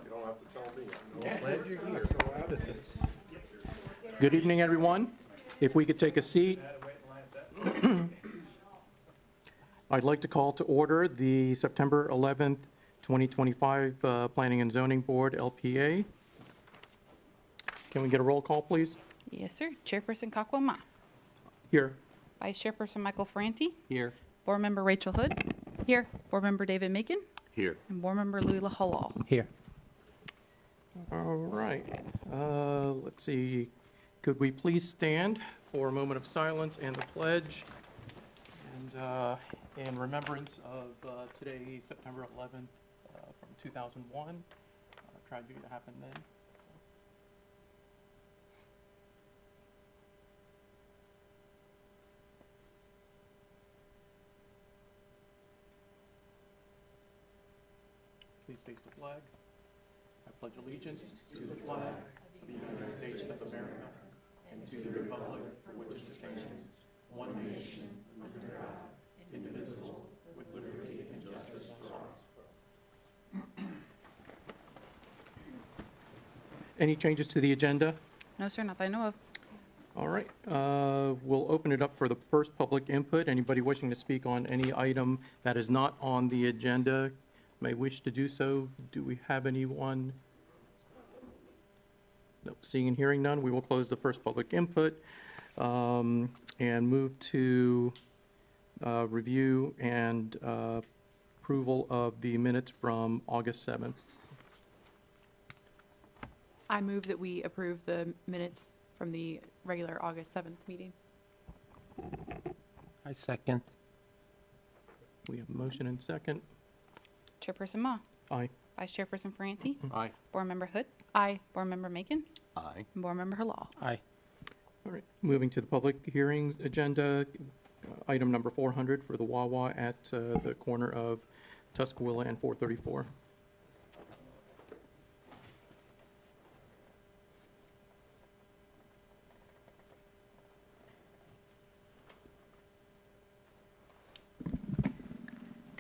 You don't have to tell me. I'm glad you're here. Good evening, everyone. If we could take a seat. I'd like to call to order the September 11th, 2025 Planning and Zoning Board, LPA. Can we get a roll call, please? Yes, sir. Chairperson Kakwa Ma. Here. Vice Chairperson Michael Ferranti. Here. Board Member Rachel Hood. Here. Board Member David Macon. Here. And Board Member Lula Halal. Here. All right. Let's see. Could we please stand for a moment of silence and the pledge? And in remembrance of today, September 11th, from 2001, tragedy that happened then. Please face the flag. I pledge allegiance to the flag of the United States of America and to the republic for which it stands, one nation, under God, indivisible, with liberty and justice for all. Any changes to the agenda? No, sir. Not that I know of. All right. We'll open it up for the first public input. Anybody wishing to speak on any item that is not on the agenda may wish to do so. Do we have anyone? Nope. Seeing and hearing none, we will close the first public input and move to review and approval of the minutes from August 7th. I move that we approve the minutes from the regular August 7th meeting. I second. We have a motion and second. Chairperson Ma. Aye. Vice Chairperson Ferranti. Aye. Board Member Hood. Aye. Board Member Macon. Aye. And Board Member Halal. Aye. All right, moving to the public hearings agenda, item number 400 for the Wawa at the corner of Tuscaloosa and 434.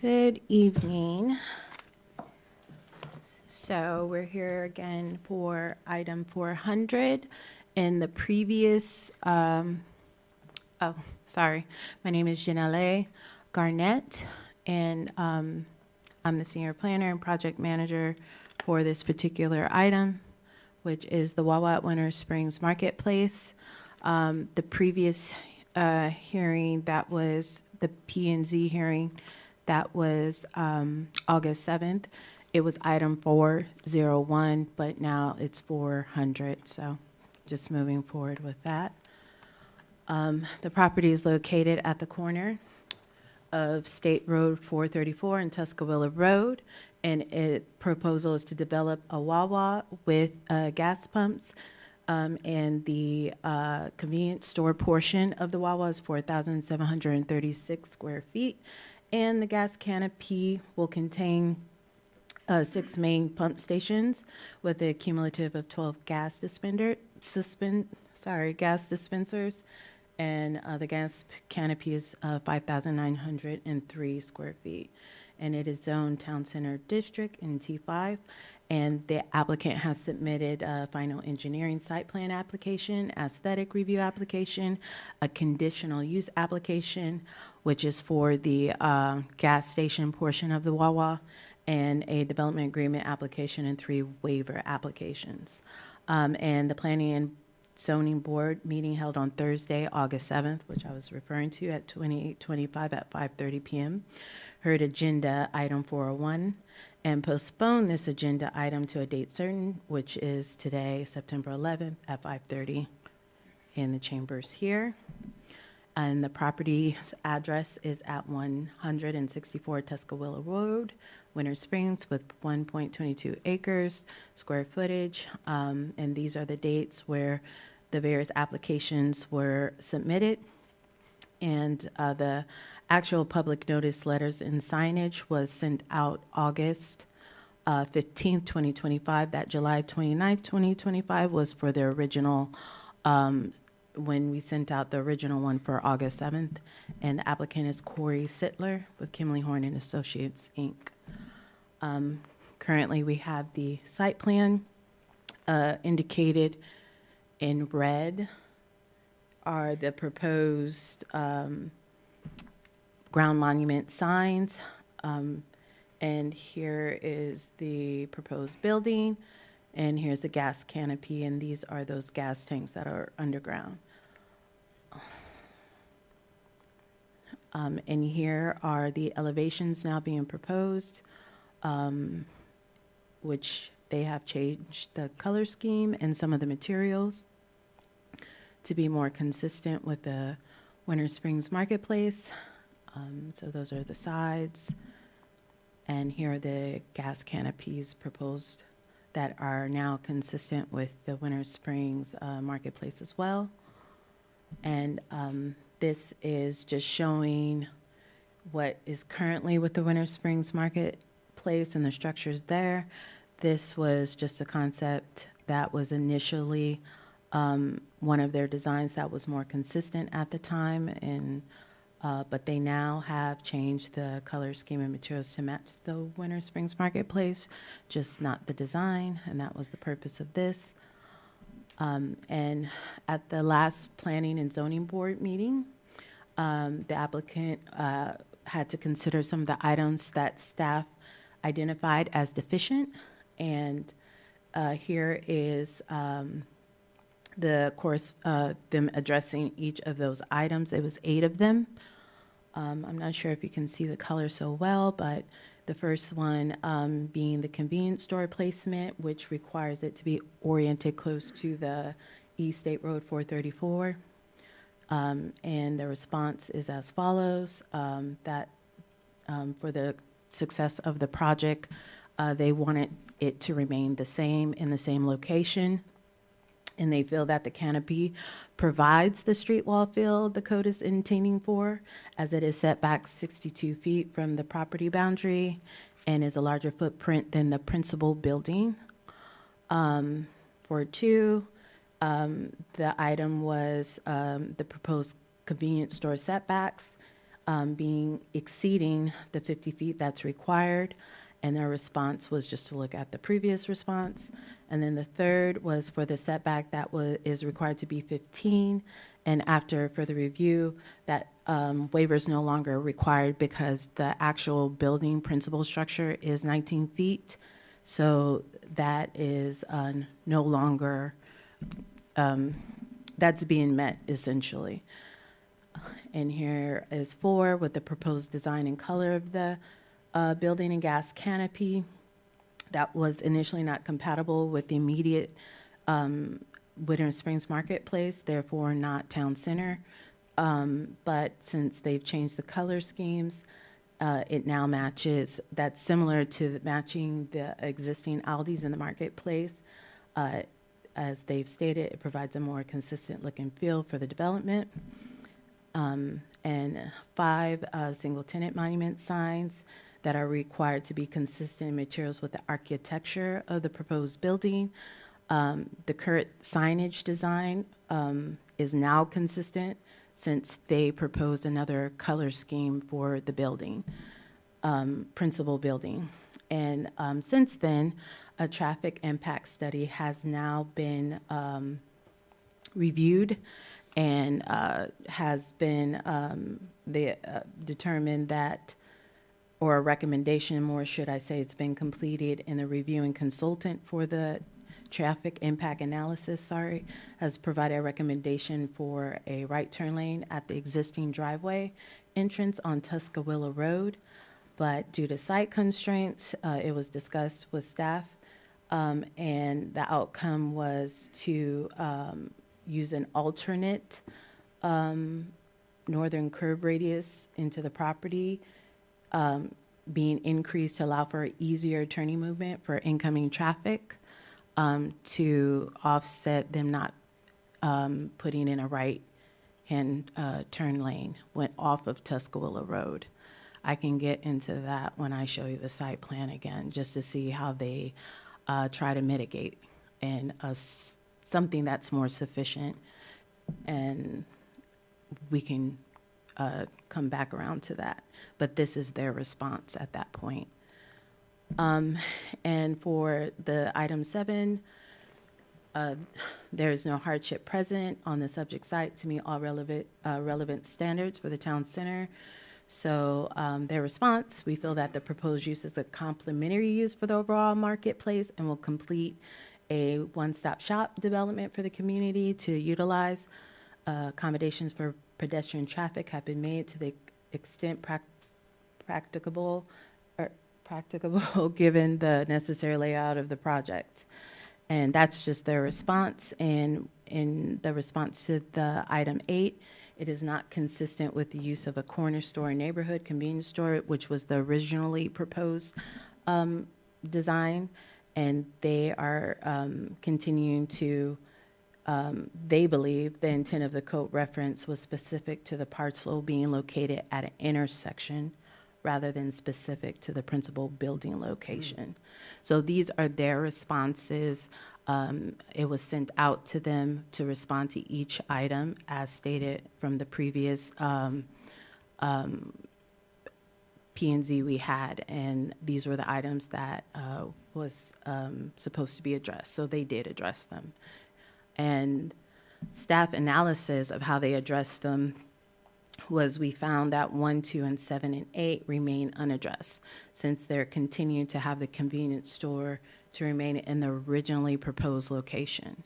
Good evening. So we're here again for item 400. In the previous, my name is Janelle Garnett, and I'm the senior planner and project manager for this particular item, which is the Wawa at Winter Springs Marketplace. The previous hearing, that was the P&Z hearing, that was August 7th. It was item 401, but now it's 400, so just moving forward with that. The property is located at the corner of State Road 434 and Tuscaloosa Road, and its proposal is to develop a Wawa with gas pumps, and the convenience store portion of the Wawa is 4,736 square feet, and the gas canopy will contain 6 main pump stations with a cumulative of 12 gas dispensers, and the gas canopy is 5,903 square feet. And it is zoned Town Center District in T5, and the applicant has submitted a final engineering site plan application, aesthetic review application, a conditional use application, which is for the gas station portion of the Wawa, and a development agreement application and 3 waiver applications. And the Planning and Zoning Board meeting held on Thursday, August 7th, which I was referring to at 2825 at 5:30 p.m., heard agenda item 401 and postponed this agenda item to a date certain, which is today, September 11th at 5:30 in the chambers here. And the property's address is at 164 Tuscaloosa Road, Winter Springs, with 1.22 acres, square footage. And these are the dates where the various applications were submitted. And the actual public notice letters and signage was sent out August 15th, 2025. That July 29th, 2025 was for the original, when we sent out the original one for August 7th. And the applicant is Corey Sittler with Kimley Horn and Associates, Inc. Currently, we have the site plan indicated in red are the proposed ground monument signs. And here is the proposed building, and here's the gas canopy, and these are those gas tanks that are underground. And here are the elevations now being proposed, which they have changed the color scheme and some of the materials to be more consistent with the Winter Springs Marketplace. So those are the sides. And here are the gas canopies proposed that are now consistent with the Winter Springs Marketplace as well. And this is just showing what is currently with the Winter Springs Marketplace and the structures there. This was just a concept that was initially one of their designs that was more consistent at the time, and but they now have changed the color scheme and materials to match the Winter Springs Marketplace, just not the design, and that was the purpose of this. And at the last Planning and Zoning Board meeting, the applicant had to consider some of the items that staff identified as deficient, and here is the course, them addressing each of those items. It was 8 of them. I'm not sure if you can see the color so well, but the first one being the convenience store placement, which requires it to be oriented close to the East State Road 434. And the response is as follows, that for the success of the project, they wanted it to remain the same in the same location. And they feel that the canopy provides the street wall fill the code is intending for, as it is set back 62 feet from the property boundary and is a larger footprint than the principal building. For 2, the item was the proposed convenience store setbacks being exceeding the 50 feet that's required. And their response was just to look at the previous response. And then the third was for the setback that is required to be 15. And after further review, that waiver is no longer required because the actual building principal structure is 19 feet. So that is no longer, that's being met essentially. And here is 4 with the proposed design and color of the building and gas canopy that was initially not compatible with the immediate Winter Springs Marketplace, therefore not town center. But since they've changed the color schemes, it now matches, that's similar to matching the existing Aldi's in the marketplace. As they've stated, it provides a more consistent look and feel for the development. And 5 single tenant monument signs that are required to be consistent in materials with the architecture of the proposed building. The current signage design is now consistent since they proposed another color scheme for the building, principal building. And since then, a traffic impact study has now been reviewed and has been determined that, or a recommendation more, should I say, it's been completed, and the reviewing consultant for the traffic impact analysis, has provided a recommendation for a right turn lane at the existing driveway entrance on Tuscaloosa Road. But due to site constraints, it was discussed with staff, and the outcome was to use an alternate northern curb radius into the property, being increased to allow for easier turning movement for incoming traffic, to offset them not putting in a right-hand turn lane went off of Tuscaloosa Road. I can get into that when I show you the site plan again, just to see how they try to mitigate and something that's more sufficient, and we can come back around to that. But this is their response at that point. And for the item 7, there is no hardship present on the subject site to meet all relevant standards for the town center. So their response, we feel that the proposed use is a complementary use for the overall marketplace and will complete a one-stop shop development for the community to utilize. Accommodations for pedestrian traffic have been made to the extent practicable given the necessary layout of the project. And that's just their response. And in the response to the item 8, it is not consistent with the use of a corner store neighborhood convenience store, which was the originally proposed design. And they are continuing to, they believe the intent of the code reference was specific to the parcel being located at an intersection rather than specific to the principal building location. So these are their responses. It was sent out to them to respond to each item as stated from the previous P&Z we had, and these were the items that was supposed to be addressed. So they did address them. And staff analysis of how they addressed them was we found that 1, 2, and 7, and 8 remain unaddressed since they're continuing to have the convenience store to remain in the originally proposed location.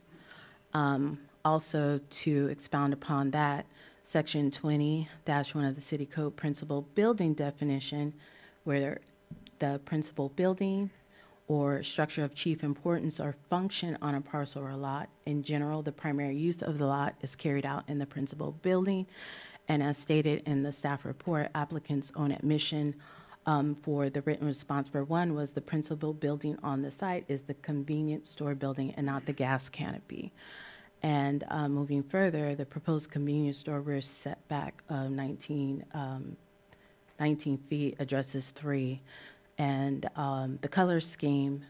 Also, to expound upon that, Section 20-1 of the City Code principal building definition, where the principal building or structure of chief importance or function on a parcel or lot. In general, the primary use of the lot is carried out in the principal building. And as stated in the staff report, applicant's own admission for the written response for 1 was the principal building on the site is the convenience store building and not the gas canopy. And moving further, the proposed convenience store rear setback of 19 feet addresses 3. And the color scheme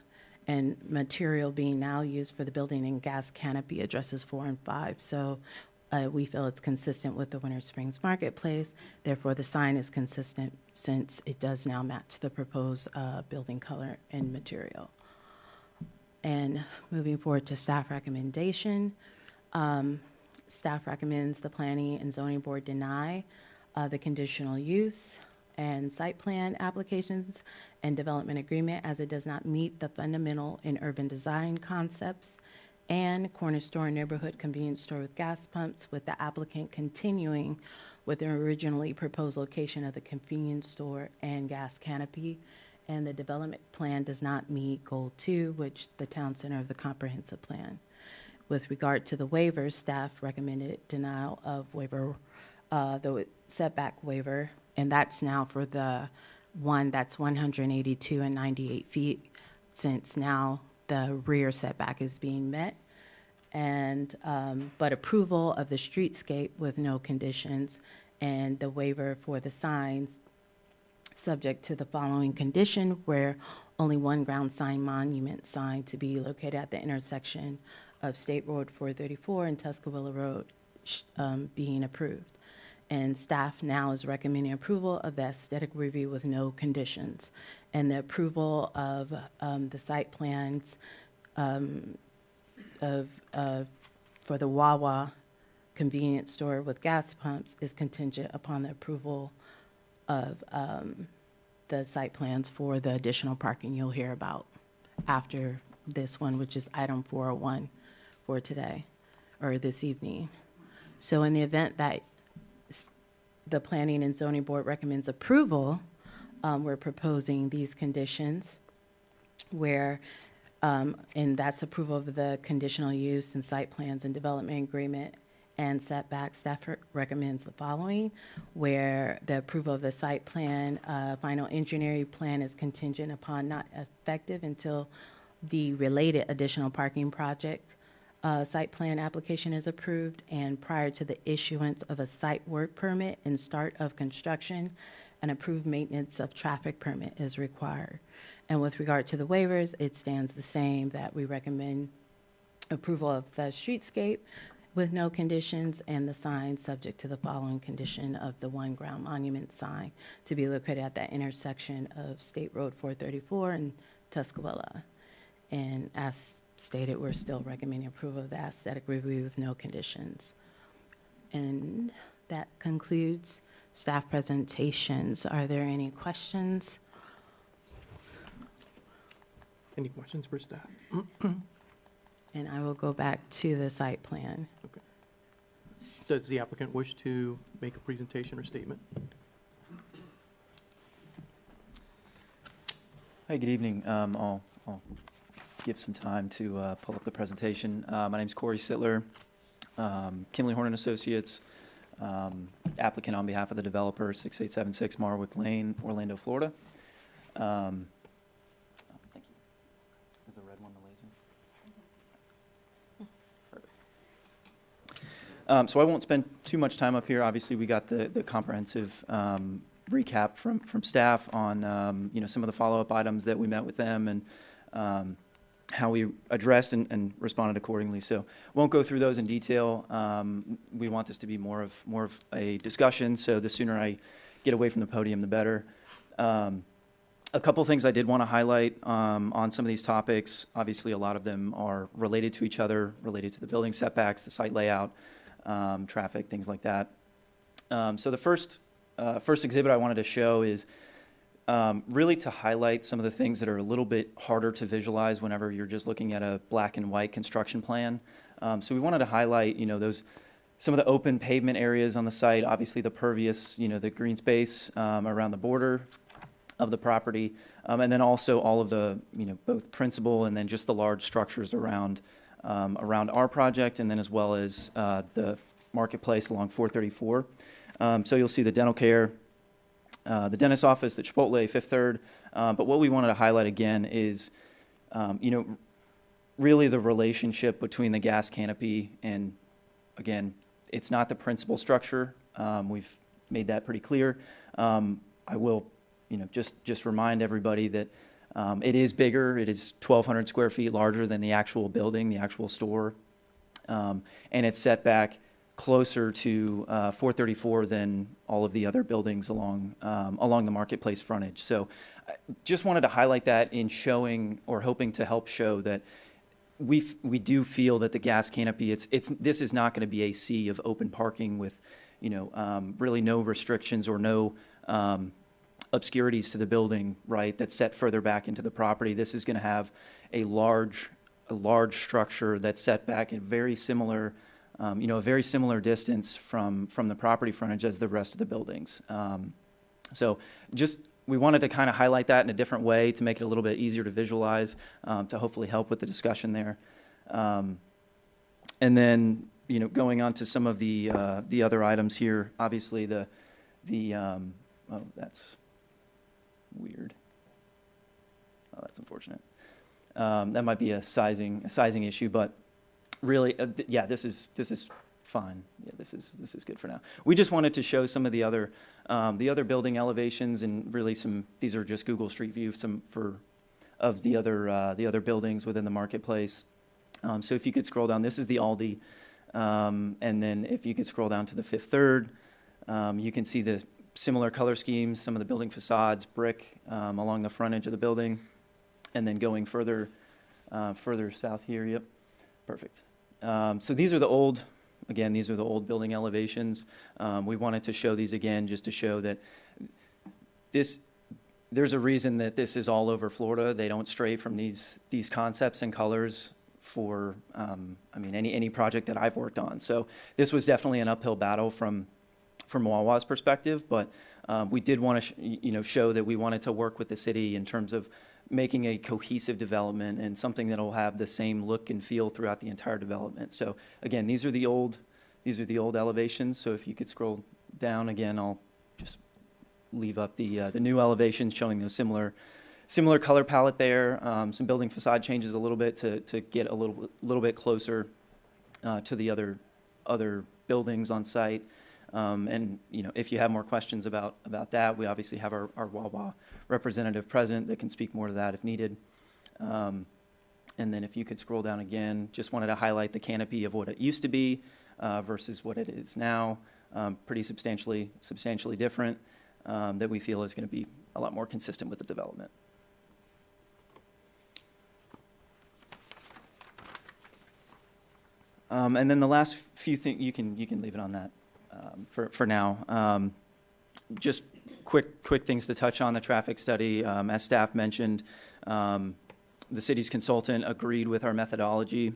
and material being now used for the building and gas canopy addresses 4 and 5. So we feel it's consistent with the Winter Springs Marketplace. Therefore, the sign is consistent since it does now match the proposed building color and material. And moving forward to staff recommendation, staff recommends the Planning and Zoning Board deny the conditional use and site plan applications and development agreement as it does not meet the fundamental and urban design concepts and corner store and neighborhood convenience store with gas pumps, with the applicant continuing with the originally proposed location of the convenience store and gas canopy. And the development plan does not meet goal 2, which the town center of the comprehensive plan. With regard to the waivers, staff recommended denial of waiver, the setback waiver, and that's now for the one that's 182 and 98 feet, since now the rear setback is being met. And but approval of the streetscape with no conditions, and the waiver for the signs subject to the following condition, where only one ground sign monument sign to be located at the intersection of State Road 434 and Tuscaloosa Road being approved. And staff now is recommending approval of the aesthetic review with no conditions, and the approval of the site plans for the Wawa convenience store with gas pumps is contingent upon the approval of the site plans for the additional parking you'll hear about after this one, which is item 401 for today or this evening. So in the event that the Planning and Zoning Board recommends approval, we're proposing these conditions where, and that's approval of the conditional use and site plans and development agreement and setback. Staff recommends the following, where the approval of the site plan, final engineering plan is contingent upon not effective until the related additional parking project site plan application is approved, and prior to the issuance of a site work permit and start of construction, an approved maintenance of traffic permit is required. And with regard to the waivers, it stands the same, that we recommend approval of the streetscape with no conditions, and the sign subject to the following condition of the one ground monument sign to be located at that intersection of State Road 434 and Tuscarora. And as stated, we're still recommending approval of the aesthetic review with no conditions. And that concludes staff presentations. Are there any questions? Any questions for staff? And I will go back to the site plan. Does the applicant wish to make a presentation or statement? Hi, good evening. I'll give some time to pull up the presentation. My name's Corey Sittler, Kimley Horn and Associates, applicant on behalf of the developer, 6876 Marwick Lane, Orlando, Florida. Thank you. Is the red one the laser? Perfect. So I won't spend too much time up here. Obviously, we got the comprehensive recap from staff on some of the follow-up items that we met with them and how we addressed and responded accordingly. So won't go through those in detail. We want this to be more of a discussion. So the sooner I get away from the podium, the better. A couple things I did want to highlight on some of these topics. Obviously, a lot of them are related to each other, related to the building setbacks, the site layout, traffic, things like that. So the first exhibit I wanted to show is really to highlight some of the things that are a little bit harder to visualize whenever you're just looking at a black and white construction plan. So we wanted to highlight, some of the open pavement areas on the site, obviously the pervious, the green space around the border of the property, and then also all of the, both principal and then just the large structures around our project, and then as well as the marketplace along 434. So you'll see the dental care, the dentist's office, the Chipotle, Fifth Third. But what we wanted to highlight again is, really the relationship between the gas canopy and, again, it's not the principal structure. We've made that pretty clear. I will, just remind everybody that it is bigger. It is 1,200 square feet larger than the actual building, the actual store. And it's set back closer to 434 than all of the other buildings along the marketplace frontage. So I just wanted to highlight that in showing or hoping to help show that we do feel that the gas canopy, this is not going to be a sea of open parking with, really no restrictions or no obscurities to the building, right, that's set further back into the property. This is going to have a large structure that's set back in very similar, a very similar distance from the property frontage as the rest of the buildings. So just, we wanted to kind of highlight that in a different way to make it a little bit easier to visualize, to hopefully help with the discussion there. And then, going on to some of the other items here, obviously oh, that's weird. Oh, that's unfortunate. That might be a sizing issue, but really, yeah, this is fine. Yeah, this is good for now. We just wanted to show some of the other building elevations and really these are just Google Street View, of the other buildings within the marketplace. So if you could scroll down, this is the Aldi, and then if you could scroll down to the Fifth Third, you can see the similar color schemes, some of the building facades, brick along the front edge of the building, and then going further south here. Yep, perfect. So these are the old building elevations. We wanted to show these again just to show that there's a reason that this is all over Florida. They don't stray from these concepts and colors for, any project that I've worked on. So this was definitely an uphill battle from Wawa's perspective, but we did want to show that we wanted to work with the city in terms of making a cohesive development and something that will have the same look and feel throughout the entire development. So again, these are the old elevations. So if you could scroll down again, I'll just leave up the new elevations showing those similar color palette there. Some building facade changes a little bit to get a little bit closer to the other buildings on site. And if you have more questions about that, we obviously have our Wawa representative present that can speak more to that if needed. And then if you could scroll down again, just wanted to highlight the canopy of what it used to be. versus what it is now, pretty substantially different, that we feel is going to be a lot more consistent with the development. And then the last few things, you can leave it on that for now. Just quick things to touch on the traffic study. As staff mentioned, the city's consultant agreed with our methodology.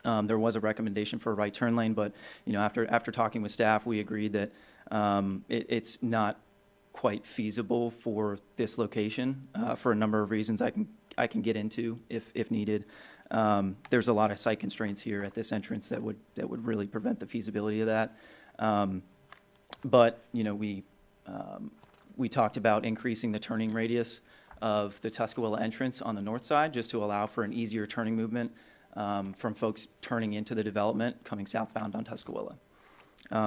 There was a recommendation for a right turn lane, but after talking with staff, we agreed that it's not quite feasible for this location for a number of reasons I can get into if needed. There's a lot of site constraints here at this entrance that would really prevent the feasibility of that. But we talked about increasing the turning radius of the Tuscarora entrance on the north side, just to allow for an easier turning movement from folks turning into the development coming southbound on Tuscarora.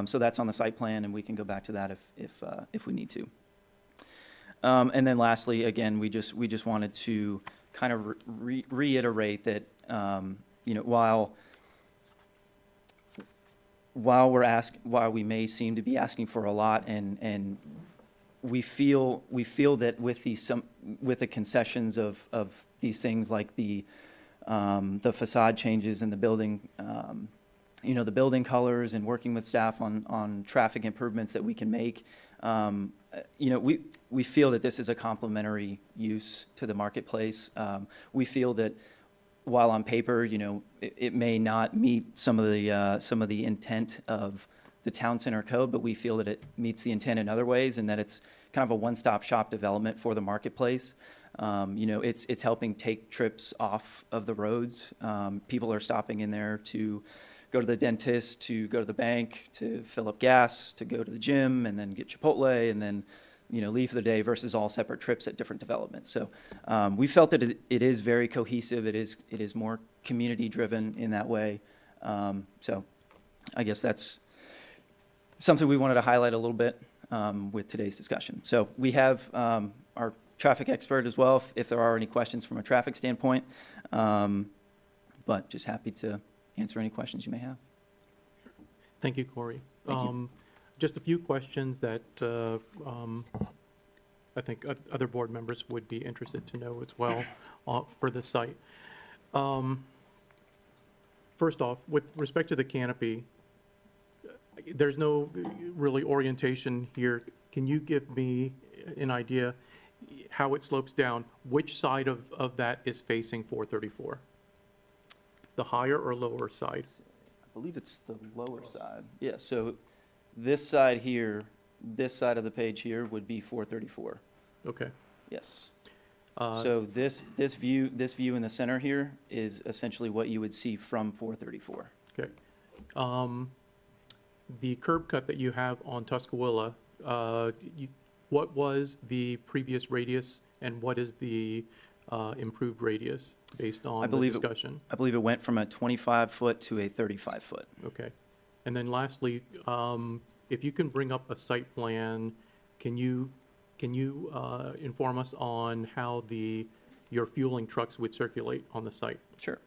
So that's on the site plan, and we can go back to that if we need to. And then lastly, again, we just wanted to kind of reiterate that while we may seem to be asking for a lot, and we feel that with the concessions of these things like the facade changes and the building, the building colors, and working with staff on traffic improvements that we can make, we feel that this is a complementary use to the marketplace. We feel that while on paper, it may not meet some of the intent of the town center code, but we feel that it meets the intent in other ways, and that it's kind of a one-stop shop development for the marketplace. It's helping take trips off of the roads. People are stopping in there to go to the dentist, to go to the bank, to fill up gas, to go to the gym, and then get Chipotle, and then leave for the day, versus all separate trips at different developments. So we felt that it is very cohesive. It is more community driven in that way. So I guess that's something we wanted to highlight a little bit with today's discussion. So we have our traffic expert as well, if there are any questions from a traffic standpoint. But just happy to answer any questions you may have. Thank you, Corey. Thank you. Just a few questions that I think other board members would be interested to know as well for the site. First off, with respect to the canopy, there's no really orientation here. Can you give me an idea how it slopes down? Which side of that is facing 434? The higher or lower side? I believe it's the lower side. Yeah, so this side here, this side of the page here would be 434. Okay. Yes. So this view in the center here is essentially what you would see from 434. Okay. The curb cut that you have on Tuscarora, what was the previous radius, and what is the improved radius based on the discussion? I believe it went from a 25-foot to a 35-foot. Okay. And then lastly, if you can bring up a site plan, can you inform us on how your fueling trucks would circulate on the site? Sure.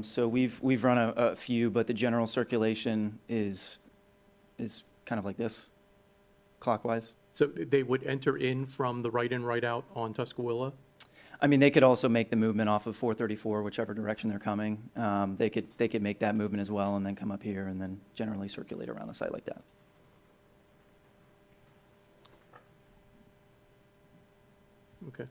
So we've run a few, but the general circulation is kind of like this, clockwise. So they would enter in from the right in, right out on Tuscarora? I mean, they could also make the movement off of 434, whichever direction they're coming. They could make that movement as well, and then come up here, and then generally circulate around the site like that. Okay.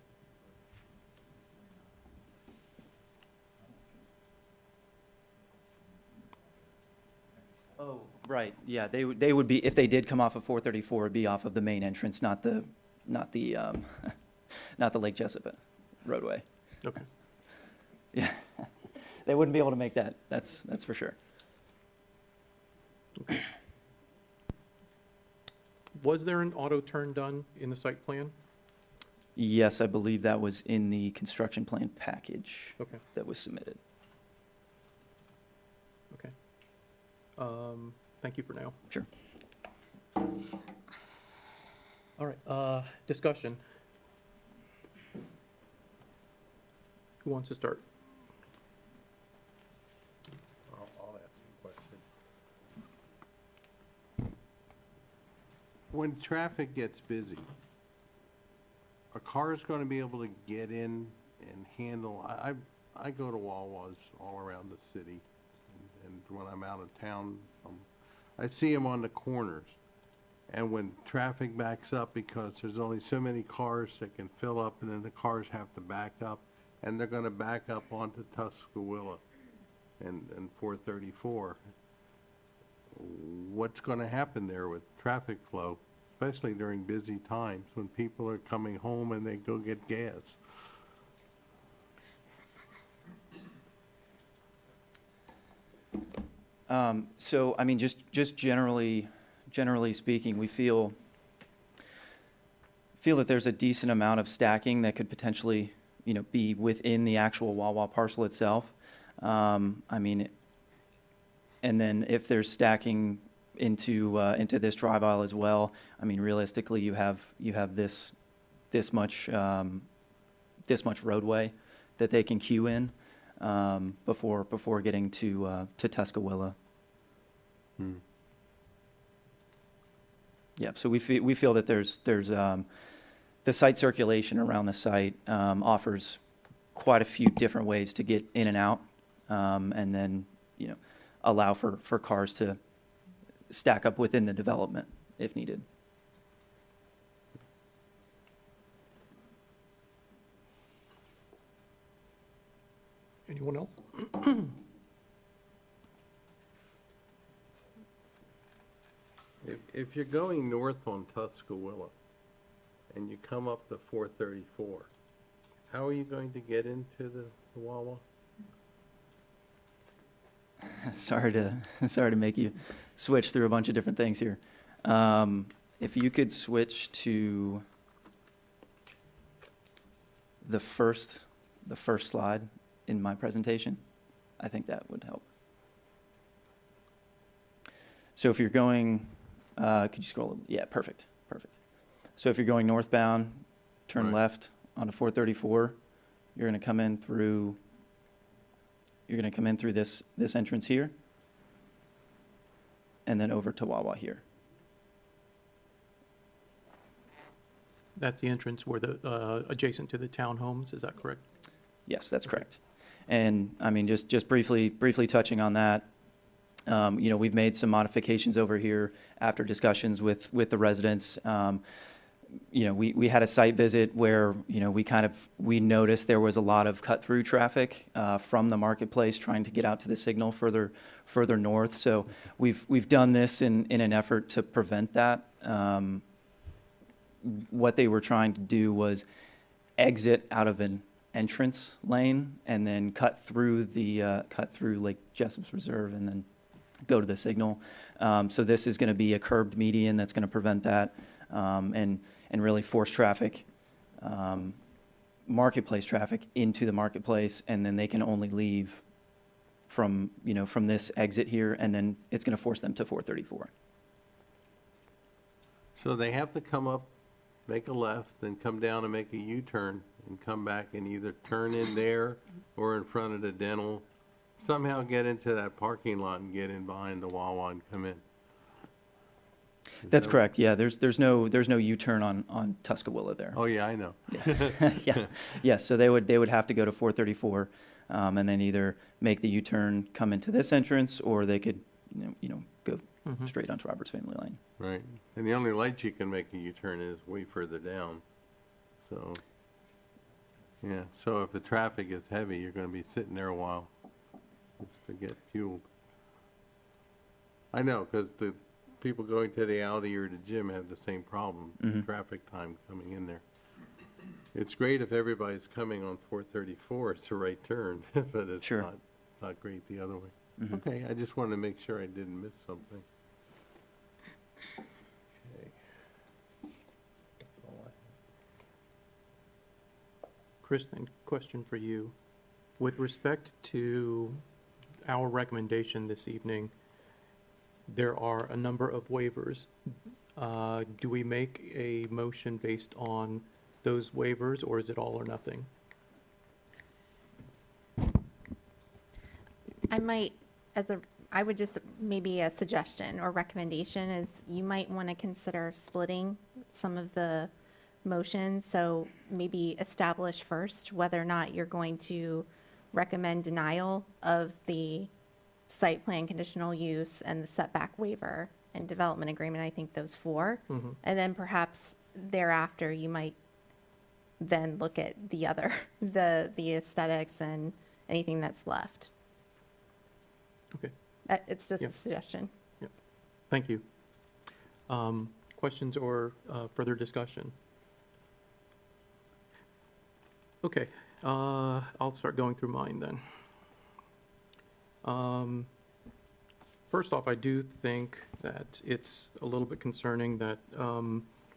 Oh, right. Yeah, they would be, if they did come off of 434, it'd be off of the main entrance, not the Lake Jessup roadway. Okay. Yeah, they wouldn't be able to make that. That's for sure. Okay. Was there an auto turn done in the site plan? Yes, I believe that was in the construction plan package Okay. that was submitted. Okay. Thank you for now. Sure. All right, discussion. Who wants to start? I'll ask you a question. When traffic gets busy, are cars going to be able to get in and handle, I go to Wawa's all around the city, and when I'm out of town, I see them on the corners. And when traffic backs up, because there's only so many cars that can fill up, and then the cars have to back up, and they're gonna back up onto Tuscaloosa and 434. What's gonna happen there with traffic flow, especially during busy times when people are coming home and they go get gas? So, I mean, just generally speaking, we feel that there's a decent amount of stacking that could potentially, be within the actual Wawa parcel itself. I mean, and then if there's stacking into this drive aisle as well, I mean, realistically, you have this much roadway that they can queue in before getting to Tuscaloosa. Yeah, so we feel that there's the site circulation around the site offers quite a few different ways to get in and out, and then allow for cars to stack up within the development if needed. Anyone else? If you're going north on Tuscaloosa and you come up to 434, how are you going to get into the Wawa? Sorry to make you switch through a bunch of different things here. If you could switch to the first slide in my presentation, I think that would help. So if you're going, could you scroll? Yeah, perfect. So if you're going northbound, turn Right. left onto 434. You're going to come in through this entrance here, and then over to Wawa here. That's the entrance where adjacent to the townhomes, is that correct? Yes, that's correct. And I mean, just briefly touching on that, we've made some modifications over here after discussions with the residents. We had a site visit where, we noticed there was a lot of cut-through traffic from the marketplace trying to get out to the signal further north. So we've done this in an effort to prevent that. What they were trying to do was exit out of an entrance lane and then cut through Lake Jessup's Reserve and then go to the signal. So this is going to be a curbed median that's going to prevent that and really force traffic, marketplace traffic into the marketplace, and then they can only leave from this exit here, and then it's going to force them to 434. So they have to come up, make a left, then come down and make a U-turn and come back and either turn in there or in front of the dental, somehow get into that parking lot and get in behind the Wawa and come in. That's correct. Yeah, there's no U-turn on Tuscaloosa there. Oh, yeah, I know. Yeah. So they would have to go to 434, and then either make the U-turn, come into this entrance, or they could go straight onto Roberts Family Lane. Right. And the only light you can make a U-turn is way further down. So, yeah. So if the traffic is heavy, you're going to be sitting there a while just to get fueled. I know, because the people going to the Aldi or the gym have the same problem, traffic time coming in there. It's great if everybody's coming on 434, it's a right turn, but it's Sure. not great the other way. Okay, I just wanted to make sure I didn't miss something. Okay. That's all I have. Kristen, question for you. With respect to our recommendation this evening, there are a number of waivers. Do we make a motion based on those waivers, or is it all or nothing? I would just, maybe a suggestion or recommendation is you might want to consider splitting some of the motions. So maybe establish first whether or not you're going to recommend denial of the site plan conditional use and the setback waiver and development agreement. I think those four. And then perhaps thereafter, you might then look at the other, the aesthetics and anything that's left. Okay, It's just Yep. a suggestion. thank you. Questions or further discussion? Okay, I'll start going through mine then. First off, I do think that it's a little bit concerning that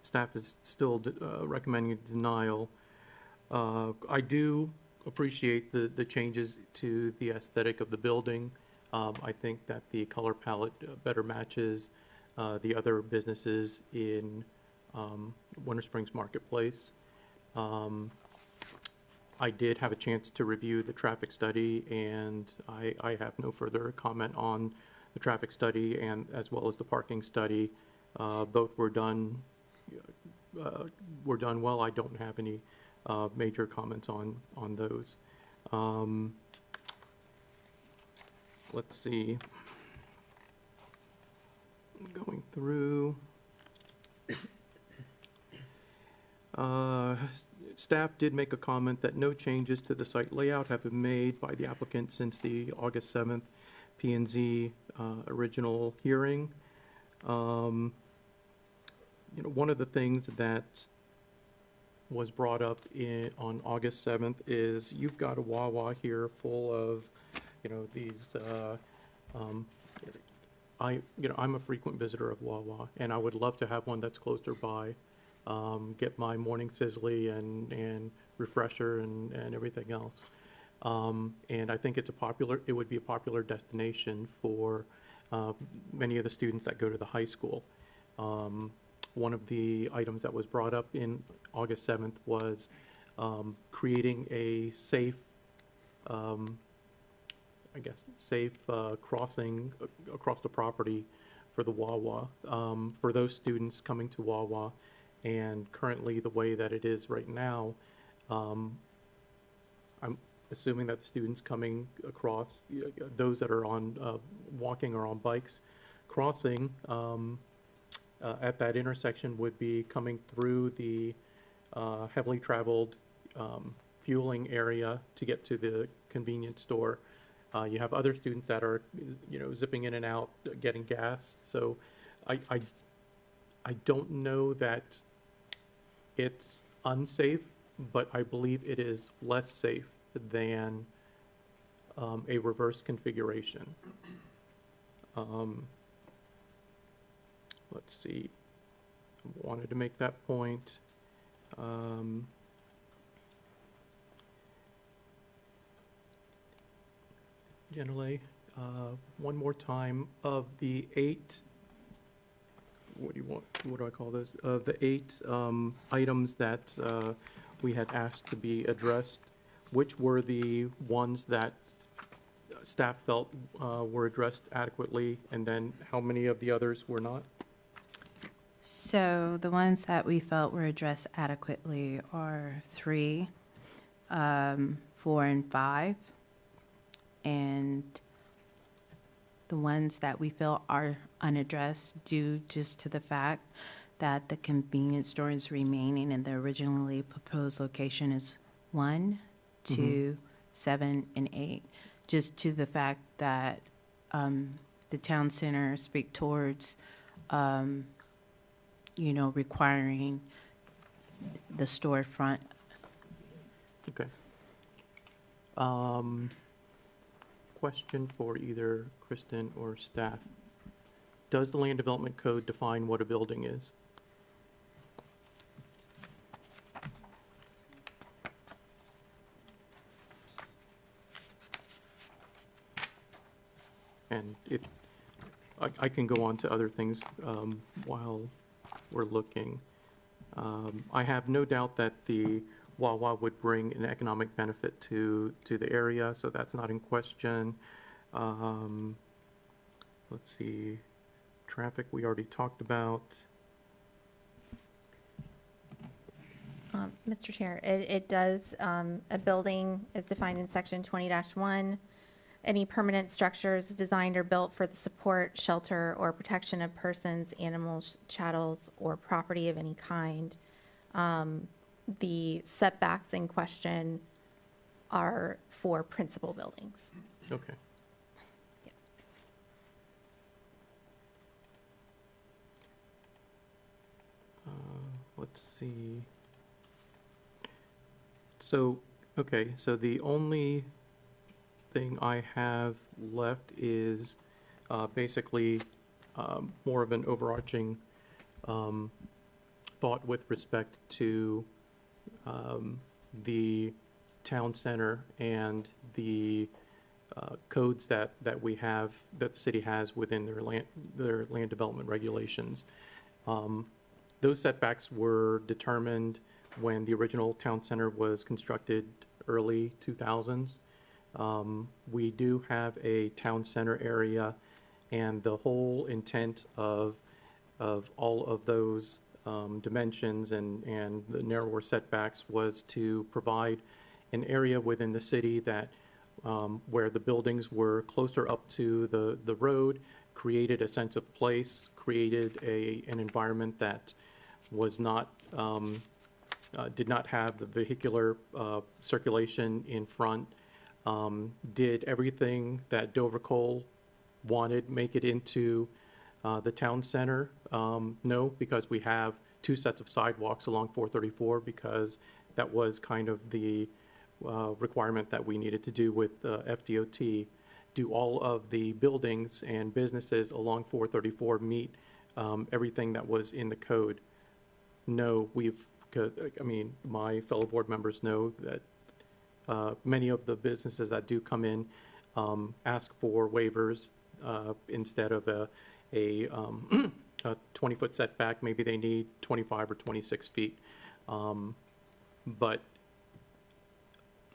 staff is still recommending denial. I do appreciate the changes to the aesthetic of the building. I think that the color palette better matches the other businesses in Winter Springs Marketplace. I did have a chance to review the traffic study, and I have no further comment on the traffic study and as well as the parking study. Both were done well. I don't have any major comments on those. Let's see. Going through. Staff did make a comment that no changes to the site layout have been made by the applicant since the August 7th P&Z original hearing. One of the things that was brought up on August 7th is you've got a Wawa here full of, these, I'm a frequent visitor of Wawa, and I would love to have one that's closer by. Get my morning sizzly and refresher and everything else. And I think it would be a popular destination for many of the students that go to the high school. One of the items that was brought up in August 7th was creating a safe, crossing across the property for the Wawa, for those students coming to Wawa. And currently, the way that it is right now, I'm assuming that the students coming across, those that are on walking or on bikes, crossing at that intersection would be coming through the heavily traveled fueling area to get to the convenience store. You have other students that are, zipping in and out, getting gas. So I don't know that it's unsafe, but I believe it is less safe than a reverse configuration. Let's see. I wanted to make that point. Generally, one more time, of the 8, what do I call those? The 8 items that we had asked to be addressed, which were the ones that staff felt were addressed adequately, and then how many of the others were not? So the ones that we felt were addressed adequately are 3, 4, and 5. And the ones that we feel are unaddressed due just to the fact that the convenience store is remaining in the originally proposed location is 1, 2, 7, and 8. Just to the fact that the town center speak towards, requiring the storefront. Okay. Question for either Kristen or staff. Does the Land Development Code define what a building is? And if, I can go on to other things while we're looking. I have no doubt that the Wawa would bring an economic benefit to the area, so that's not in question. Let's see, traffic we already talked about. Mr. Chair, it does, a building is defined in section 20-1. Any permanent structures designed or built for the support, shelter, or protection of persons, animals, chattels, or property of any kind. The setbacks in question are for principal buildings. Okay. Let's see. So, okay, so the only thing I have left is basically more of an overarching thought with respect to the town center and the codes that we have, that the city has within their land development regulations. Those setbacks were determined when the original town center was constructed early 2000s. We do have a town center area, and the whole intent of all of those dimensions and the narrower setbacks was to provide an area within the city that where the buildings were closer up to the road, created a sense of place, created an environment that was not did not have the vehicular circulation in front, did everything that Dover Coal wanted, make it into the town center. No, because we have 2 sets of sidewalks along 434, because that was kind of the requirement that we needed to do with FDOT. Do all of the buildings and businesses along 434 meet everything that was in the code? No, I mean, my fellow board members know that many of the businesses that do come in ask for waivers instead of a 20-foot setback. Maybe they need 25 or 26 feet. But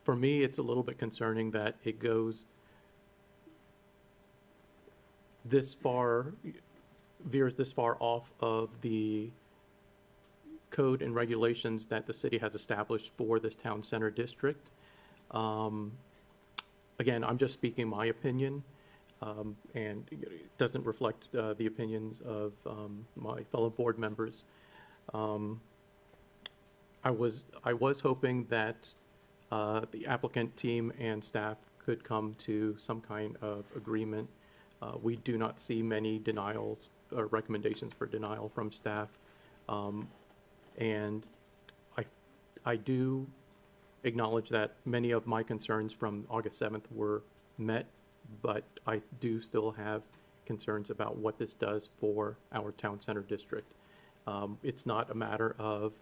for me, it's a little bit concerning that it goes this far, veers this far off of the code and regulations that the city has established for this town center district. Again, I'm just speaking my opinion, and it doesn't reflect the opinions of my fellow board members. I was hoping that the applicant team and staff could come to some kind of agreement. We do not see many denials or recommendations for denial from staff. And I do acknowledge that many of my concerns from August 7th were met, but I do still have concerns about what this does for our town center district. It's not a matter of,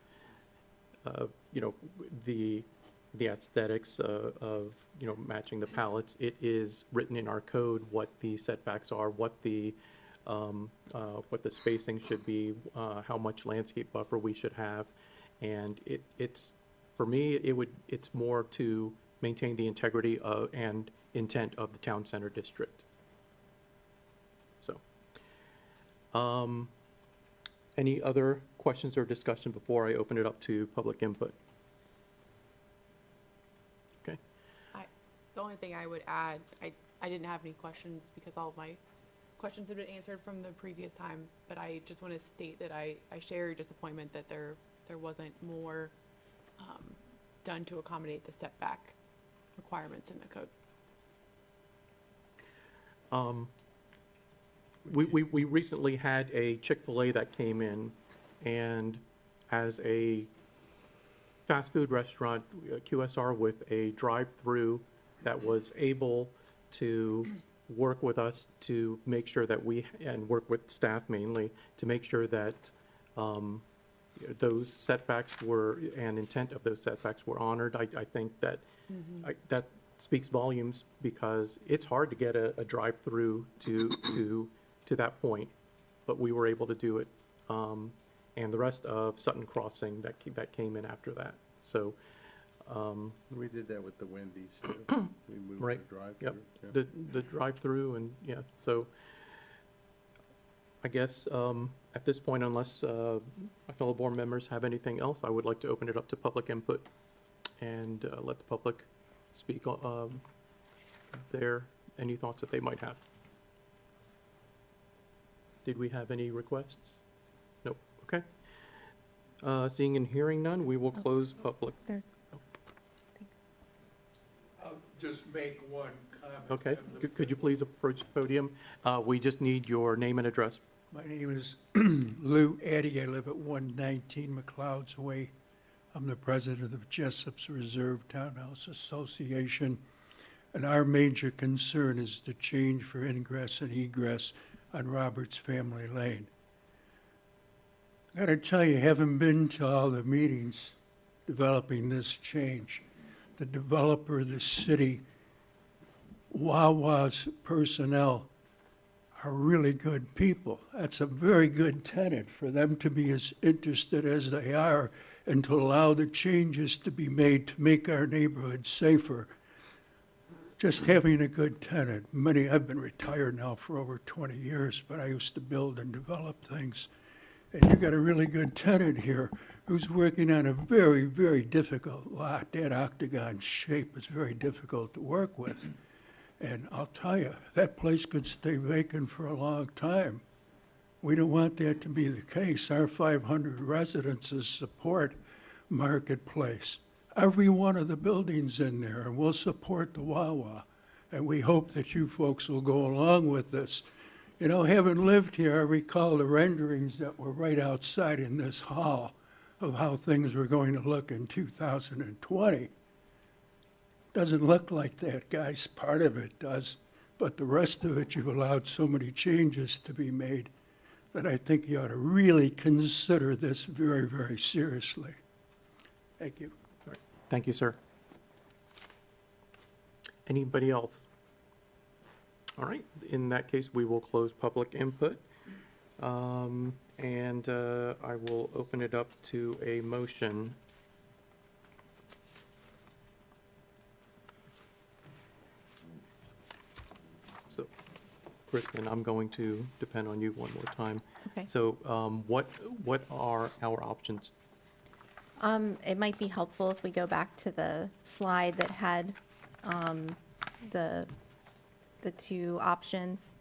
the aesthetics of, matching the palettes. It is written in our code what the setbacks are, what the spacing should be, how much landscape buffer we should have. And it's, for me, it's more to maintain the integrity and intent of the town center district. So, any other questions or discussion before I open it up to public input? Okay. The only thing I would add, I didn't have any questions because all of my questions have been answered from the previous time, but I just want to state that I share your disappointment that there wasn't more done to accommodate the setback requirements in the code. We recently had a Chick-fil-A that came in, and as a fast food restaurant, QSR with a drive-through that was able to work with us to make sure that and work with staff mainly, to make sure that those setbacks and intent of those setbacks were honored. I think that that speaks volumes, because it's hard to get a drive-through to that point, but we were able to do it. And the rest of Sutton Crossing that came in after that. So We did that with the Wendy's too. We moved Right, the Yep, drive-through. Yeah. the drive-through and, yeah, so I guess at this point, unless my fellow board members have anything else, I would like to open it up to public input and let the public speak any thoughts that they might have. Did we have any requests? Nope, okay. Seeing and hearing none, we will close public. There's, I'll just make one comment. Okay, from the- could you please approach the podium? We just need your name and address. My name is Lou Addy. I live at 119 McLeod's Way. I'm the president of Jessup's Reserve Townhouse Association. And our major concern is the change for ingress and egress on Roberts Family Lane. I gotta tell you, having been to all the meetings developing this change, the developer, the city, Wawa's personnel are really good people. That's a very good tenant for them to be as interested as they are and to allow the changes to be made to make our neighborhood safer. Just having a good tenant. I've been retired now for over 20 years, but I used to build and develop things. And you got a really good tenant here who's working on a very, very difficult lot. That octagon shape is very difficult to work with. And I'll tell you, that place could stay vacant for a long time. We don't want that to be the case. Our 500 residences support Marketplace. Every one of the buildings in there, and we'll support the Wawa. And we hope that you folks will go along with this. You know, having lived here, I recall the renderings that were right outside in this hall of how things were going to look in 2020. Doesn't look like that, guys. Part of it does. But the rest of it, you've allowed so many changes to be made that I think you ought to really consider this very, very seriously. Thank you. Thank you, sir. Anybody else? All right, in that case, we will close public input. And I will open it up to a motion. So, Kristen, I'm going to depend on you one more time. okay. So what are our options? It might be helpful if we go back to the slide that had the two options.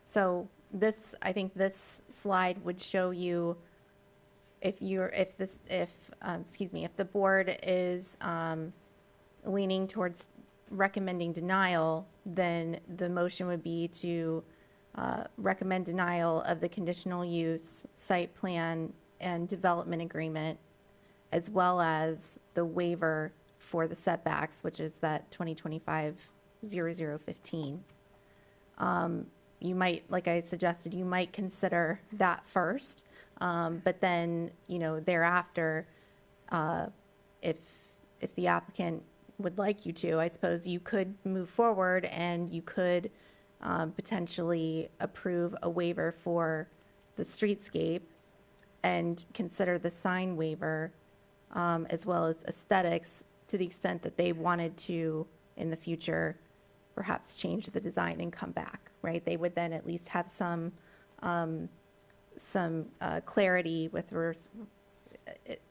So this, I think this slide would show you if the board is leaning towards recommending denial, then the motion would be to recommend denial of the conditional use, site plan, and development agreement, as well as the waiver for the setbacks, which is that 2025-0015. You might, like I suggested, you might consider that first, but then, thereafter, if the applicant would like you to, I suppose you could move forward and you could potentially approve a waiver for the streetscape and consider the sign waiver, as well as aesthetics, to the extent that they wanted to, in the future, perhaps change the design and come back, right? They would then at least have some clarity with,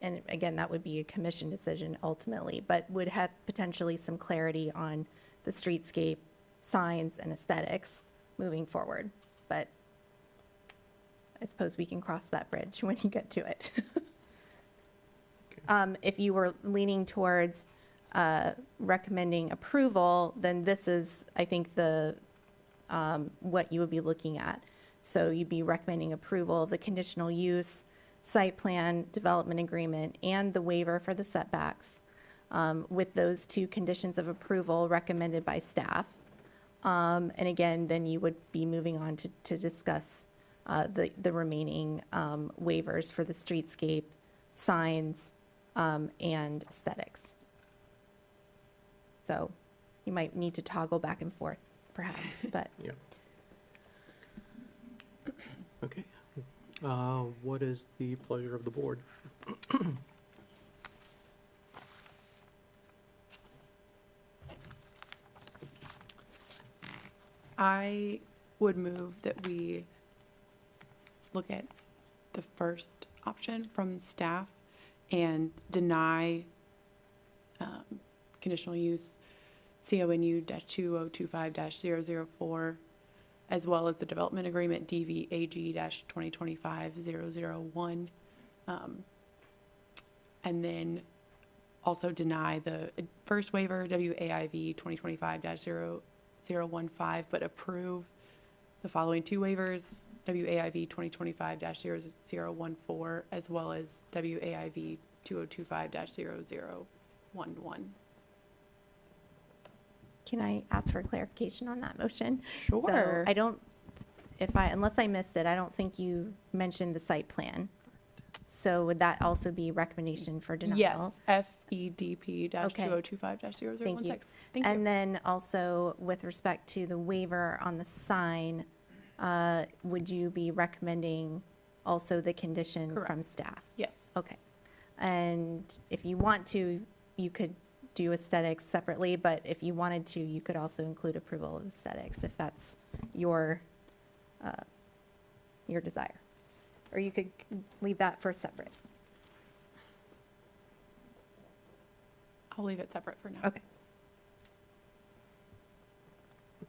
and again, that would be a commission decision ultimately, but would have potentially some clarity on the streetscape, signs, and aesthetics moving forward. But I suppose we can cross that bridge when you get to it. If you were leaning towards recommending approval, then this is, I think, the what you would be looking at. So you'd be recommending approval of the conditional use, site plan, development agreement, and the waiver for the setbacks, with those two conditions of approval recommended by staff. And again, then you would be moving on to discuss the remaining waivers for the streetscape, signs, and aesthetics. So you might need to toggle back and forth, perhaps, but. Yeah. Okay. What is the pleasure of the board? I would move that we look at the first option from staff and deny conditional use CONU-2025-004, as well as the development agreement DVAG-2025-001. And then also deny the first waiver, WAIV 2025-0015, but approve the following two waivers, WAIV 2025-0014, as well as WAIV 2025-0011. Can I ask for clarification on that motion? Sure. So I don't, unless I missed it, I don't think you mentioned the site plan. So would that also be recommendation for denial? Yes, FEDP Okay. 2025-0016. Thank you. Thank you. And then also with respect to the waiver on the sign, would you be recommending also the condition Correct. from staff? Yes. Okay. And if you want to, you could do aesthetics separately, but if you wanted to, you could also include approval of aesthetics if that's your desire. Or you could leave that for separate. I'll leave it separate for now. Okay.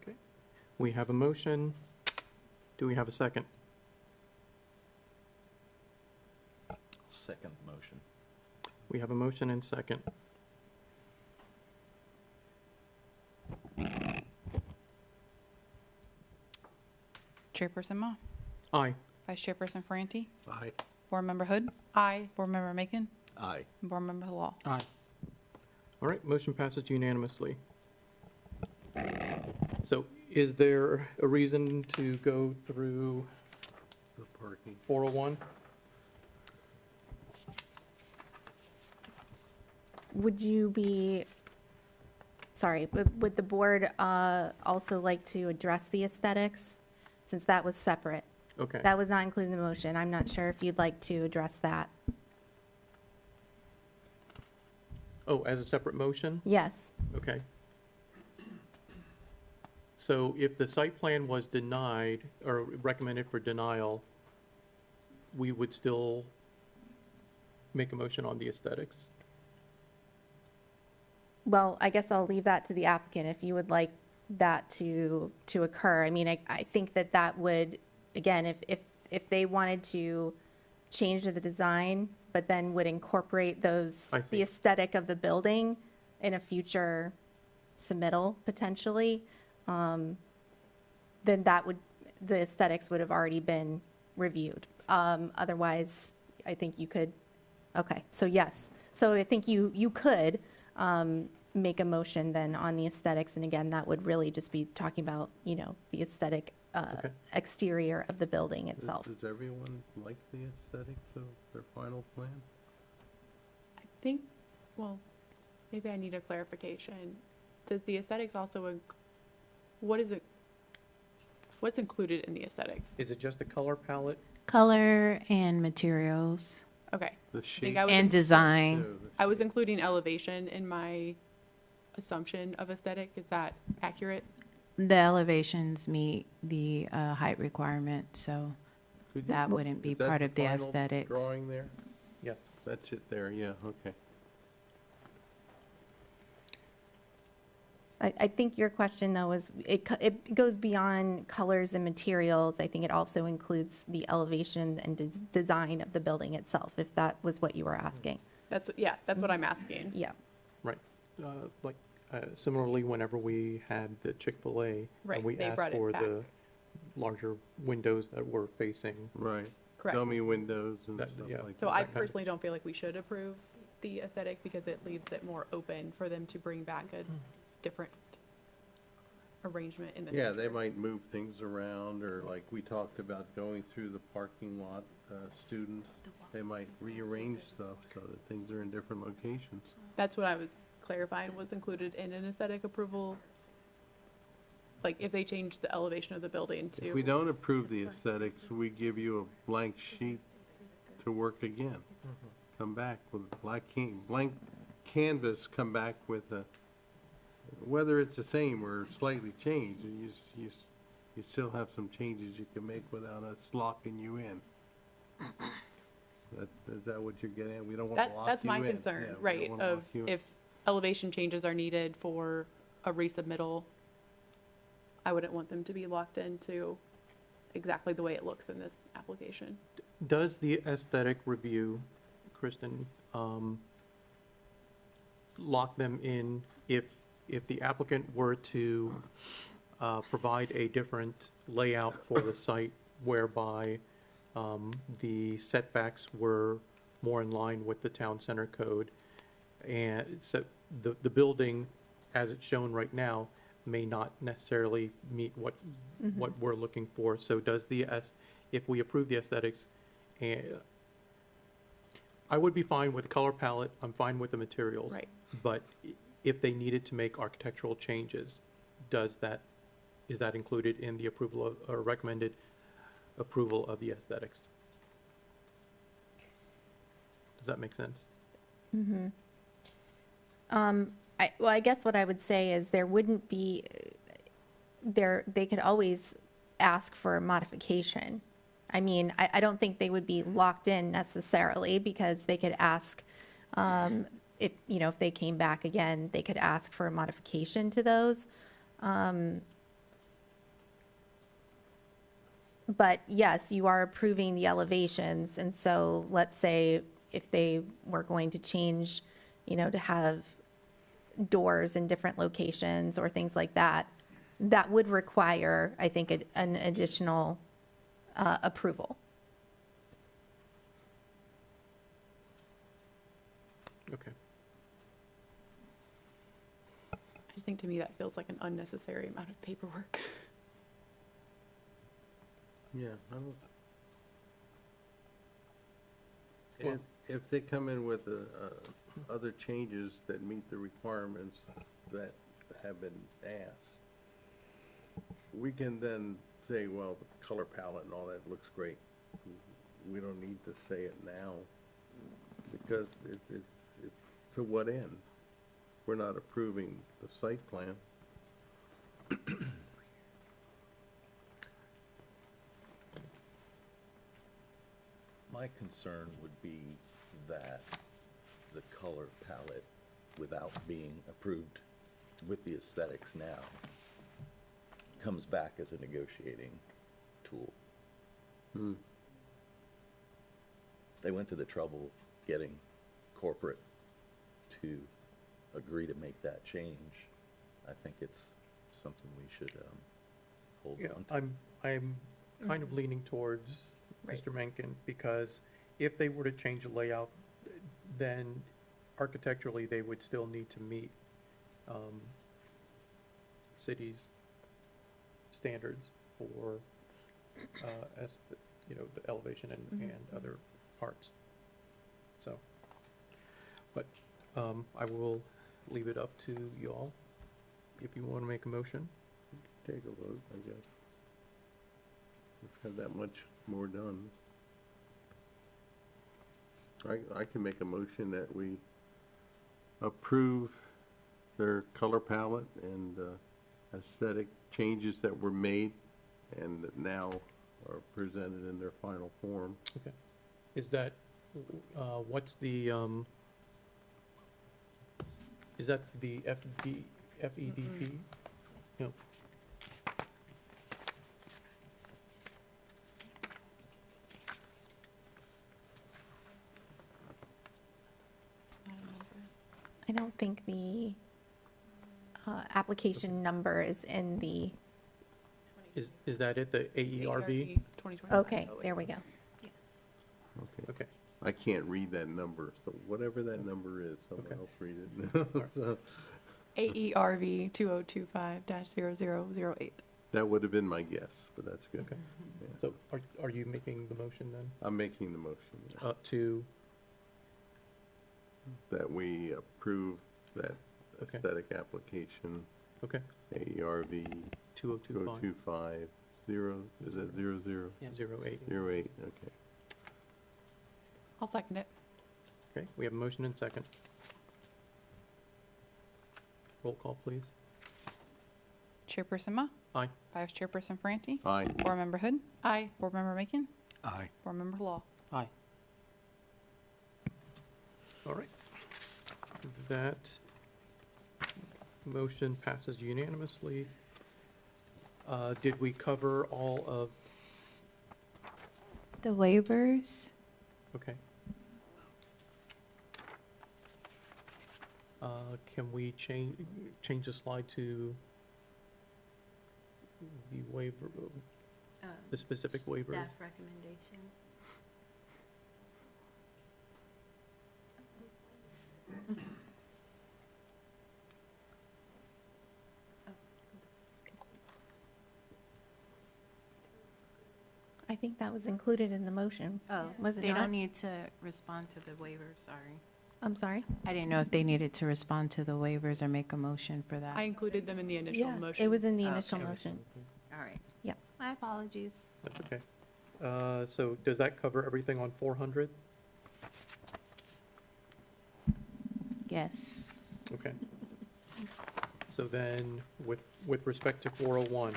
Okay. We have a motion. Do we have a second? Second motion. We have a motion and second. Chairperson Ma, Aye. Vice Chairperson Ferranti, Aye. Board Member Hood, Aye. Board Member Macon, Aye. and Board Member Law. Aye. All right, motion passes unanimously. So is there a reason to go through The parking. 401? Would you be, sorry, would the board also like to address the aesthetics? Since that was separate. Okay. That was not included in the motion. I'm not sure if you'd like to address that. Oh, as a separate motion? Yes. Okay. So if the site plan was denied or recommended for denial, we would still make a motion on the aesthetics? Well, I guess I'll leave that to the applicant if you would like that to occur. I mean, I think that would, again, if they wanted to change the design, but then would incorporate I see. the aesthetic of the building in a future submittal potentially, then the aesthetics would have already been reviewed. Otherwise, I think you could, okay, so yes. So I think you could make a motion then on the aesthetics, and again, that would really just be talking about, the aesthetic Okay. exterior of the building Does itself. everyone like the aesthetics of their final plan? I think, well, maybe I need a clarification. Does the aesthetics also, what is it, what's included in the aesthetics? Is it just the color palette? Color and materials Okay. The I think shape. I was, and design. too, the I was including elevation in my assumption of aesthetic. Is that accurate? The elevations meet the height requirement, so Could you- that wouldn't be is that part of the final aesthetics. Drawing there? Yes. That's it there, yeah, okay. I think your question, though, is it goes beyond colors and materials. I think it also includes the elevation and design of the building itself, if that was what you were asking. That's what I'm asking. Yeah. Right. Like similarly, whenever we had the Chick-fil-A, Right, and we they asked brought it for back. the larger windows that were facing, Right. Correct. Dummy windows and That- stuff yeah. like that. So I that kind of- personally don't feel like we should approve the aesthetic because it leaves it more open for them to bring back a different arrangement in the Yeah, future. they might move things around, or like we talked about going through the parking lot, students, they might rearrange stuff so that things are in different locations. That's what I was clarifying was included in an aesthetic approval like, if they change the elevation of the building If we to, don't approve the aesthetics, we give you a blank sheet to work again. Come back with blank canvas, come back with a, whether it's the same or slightly changed, you still have some changes you can make without us locking you in. Is that what you're getting at? We don't want to lock you in. that's my Yeah, concern, we don't right, wanna of lock you in. if elevation changes are needed for a resubmittal, I wouldn't want them to be locked into exactly the way it looks in this application. Does the aesthetic review, Kristen, lock them in if the applicant were to provide a different layout for the site whereby the setbacks were more in line with the town center code, and so the building, as it's shown right now, may not necessarily meet what we're looking for. So does if we approve the aesthetics, I would be fine with the color palette, I'm fine with the materials. Right. But if they needed to make architectural changes, is that included in the approval of, or recommended approval of the aesthetics? Does that make sense? I guess what I would say is there wouldn't be, they could always ask for a modification. I mean, I don't think they would be locked in necessarily, because they could ask, if they came back again, they could ask for a modification to those. But yes, you are approving the elevations, and so let's say if they were going to change, to have doors in different locations or things like that, that would require, I think, an additional approval. Okay. I just think to me that feels like an unnecessary amount of paperwork. Yeah, I don't. If they come in with other changes that meet the requirements that have been asked, we can then say, well, the color palette and all that looks great. We don't need to say it now, because it's to what end? We're not approving the site plan. My concern would be that the color palette, without being approved with the aesthetics now, comes back as a negotiating tool. They went to the trouble of getting corporate to agree to make that change. I think it's something we should hold Yeah, on to. I'm kind of leaning towards Right. Mr. Mencken, because if they were to change the layout, then architecturally, they would still need to meet city's standards for, the elevation and other parts. So, but I will leave it up to y'all if you want to make a motion. Take a vote, I guess. Let's have that much more done. I can make a motion that we approve their color palette and aesthetic changes that were made and that now are presented in their final form. Okay. Is that, what's the, is that the FEDP? No. I don't think the application number is in the, Is that it, the AERV? 2020. okay, there we go. Okay. Okay. I can't read that number, so whatever that number is, someone Okay. else read it. So, AERV 2025-0008. that would have been my guess, but that's good. Okay. Yeah. So are you making the motion then? I'm making the motion To, that we approve that Okay. aesthetic application, okay, AERV 2025. 0250, is that 00? 08. 08, okay. I'll second it. Okay, we have a motion and second. Roll call, please. Chairperson Ma, Aye. Vice Chairperson Franti, Aye. Board Member Hood, Aye. Board Member Macon, Aye. Board Member Law. Aye. All right. That motion passes unanimously. Did we cover all of, The waivers, okay. Can we change the slide to the waiver, the specific waiver? recommendation. I think that was included in the motion. Oh, Was it they not? don't need to respond to the waiver, sorry. I'm sorry? I didn't know if they needed to respond to the waivers or make a motion for that. I included them in the initial Yeah, motion. it was in the Oh, initial okay. motion. All right. Yeah. My apologies. That's okay. So does that cover everything on 400? Yes. Okay. So then, with respect to 401,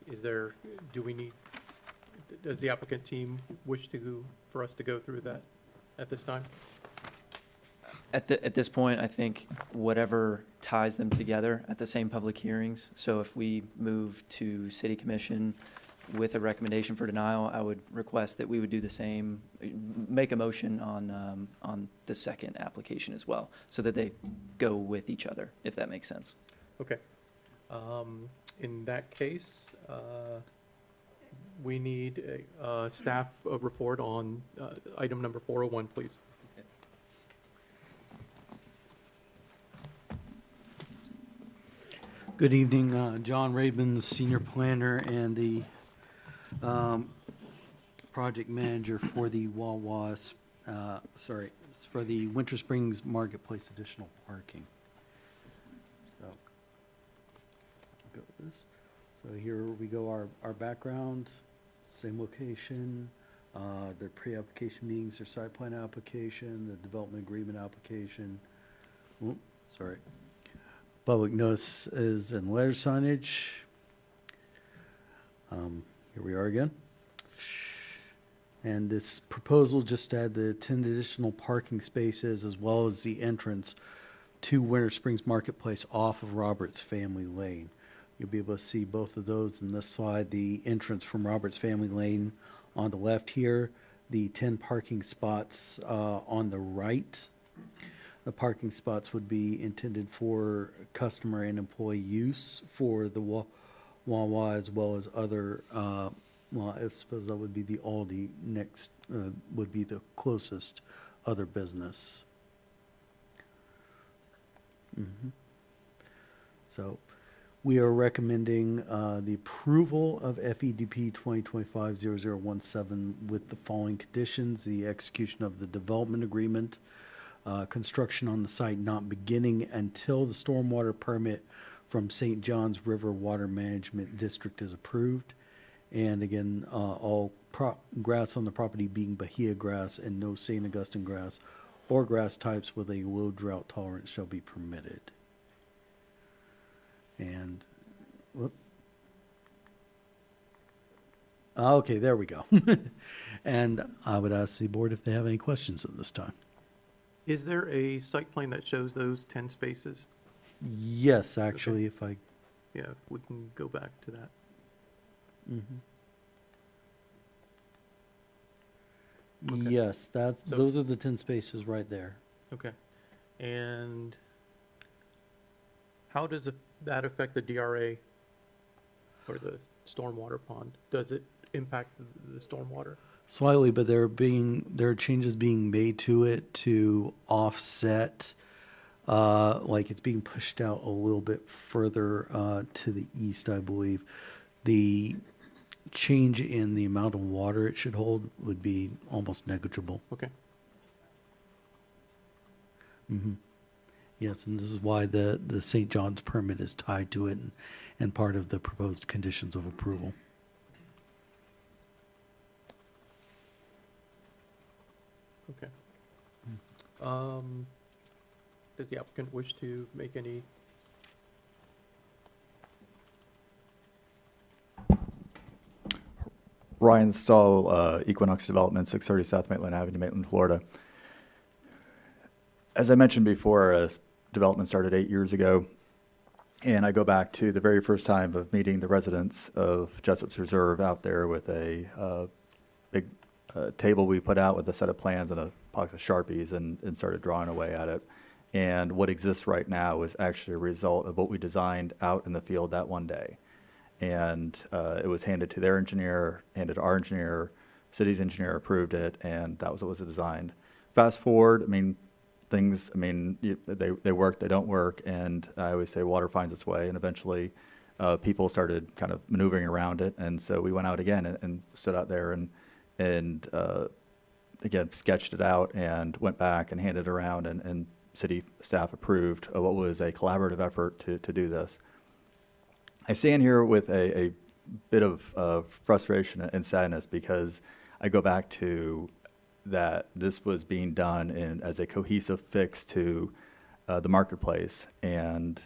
is there, do we need, does the applicant team wish for us to go through that at this time? At this point, I think whatever ties them together at the same public hearings. So if we move to city commission with a recommendation for denial, I would request that we would do the same, make a motion on the second application as well, so that they go with each other, if that makes sense. Okay. In that case, we need a staff report on item number 401, please. Good evening, John Rabin, Senior Planner and the Project Manager for the for the Winter Springs Marketplace additional parking. So, go with this. So here we go, our background, same location, their pre-application meetings, their site plan application, the development agreement application. Oops, sorry. Public notices and letter signage. Here we are again. And this proposal just to add the 10 additional parking spaces as well as the entrance to Winter Springs Marketplace off of Roberts Family Lane. You'll be able to see both of those in this slide, the entrance from Roberts Family Lane on the left here, the 10 parking spots on the right. The parking spots would be intended for customer and employee use for the Wawa as well as other, well, I suppose that would be the Aldi next, would be the closest other business. So we are recommending the approval of FEDP 2025-0017 with the following conditions: the execution of the development agreement, construction on the site not beginning until the stormwater permit from St. John's River Water Management District is approved. And again, all grass on the property being Bahia grass and no St. Augustine grass or grass types with a low drought tolerance shall be permitted. And, whoop. Okay, there we go. And I would ask the board if they have any questions at this time. Is there a site plan that shows those 10 spaces? Yes, actually, if I, Yeah, if we can go back to that. Okay. yes, So- those are the 10 spaces right there. Okay. And how does that affect the DRA or the stormwater pond? Does it impact the stormwater? Slightly, but there are changes being made to it to offset, like it's being pushed out a little bit further to the east, I believe. The change in the amount of water it should hold would be almost negligible. Okay. Yes, and this is why the St. John's permit is tied to it and part of the proposed conditions of approval. Okay. Does the applicant wish to make any? Ryan Stahl, Equinox Development, 630 South Maitland Avenue, Maitland, Florida. As I mentioned before, development started 8 years ago, and I go back to the very first time of meeting the residents of Jessup's Reserve out there with a big table we put out with a set of plans and a box of Sharpies and started drawing away at it. And what exists right now is actually a result of what we designed out in the field that one day. And it was handed to their engineer, handed to our engineer, city's engineer approved it, and that was what was designed. Fast forward, I mean, things, I mean, they work, they don't work, and I always say water finds its way, and eventually people started kind of maneuvering around it, and so we went out again and stood out there and again, sketched it out and went back and handed it around, and city staff approved what was a collaborative effort to do this. I stand here with a bit of frustration and sadness because I go back to that this was being done as a cohesive fix to the marketplace. And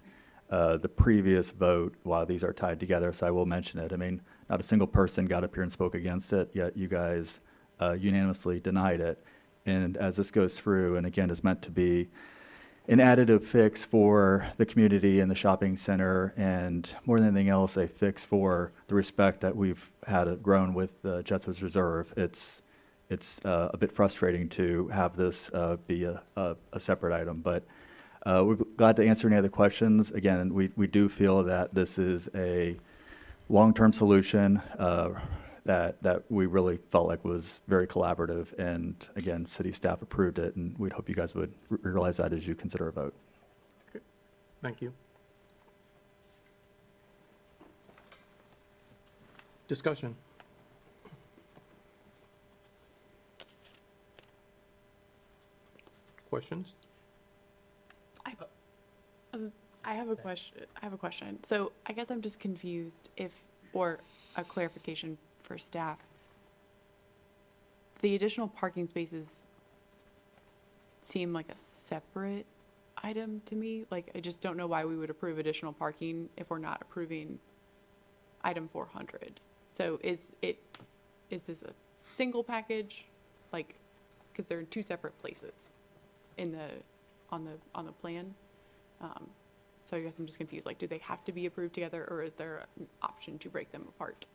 the previous vote, while these are tied together, so I will mention it, I mean, not a single person got up here and spoke against it, yet you guys unanimously denied it. And as this goes through, and again, is meant to be an additive fix for the community and the shopping center, and more than anything else, a fix for the respect that we've had grown with Jessup's Reserve. It's a bit frustrating to have this be a separate item, but we're glad to answer any other questions. Again, we do feel that this is a long-term solution that we really felt like was very collaborative, and again, city staff approved it, and we'd hope you guys would realize that as you consider a vote. Okay. Thank you. Discussion. Questions? I have a question. So I guess I'm just confused or a clarification for staff. The additional parking spaces seem like a separate item to me. Like, I just don't know why we would approve additional parking if we're not approving item 400. So is this a single package? Like, because they're in two separate places on the plan. So I guess I'm just confused. Like, do they have to be approved together, or is there an option to break them apart?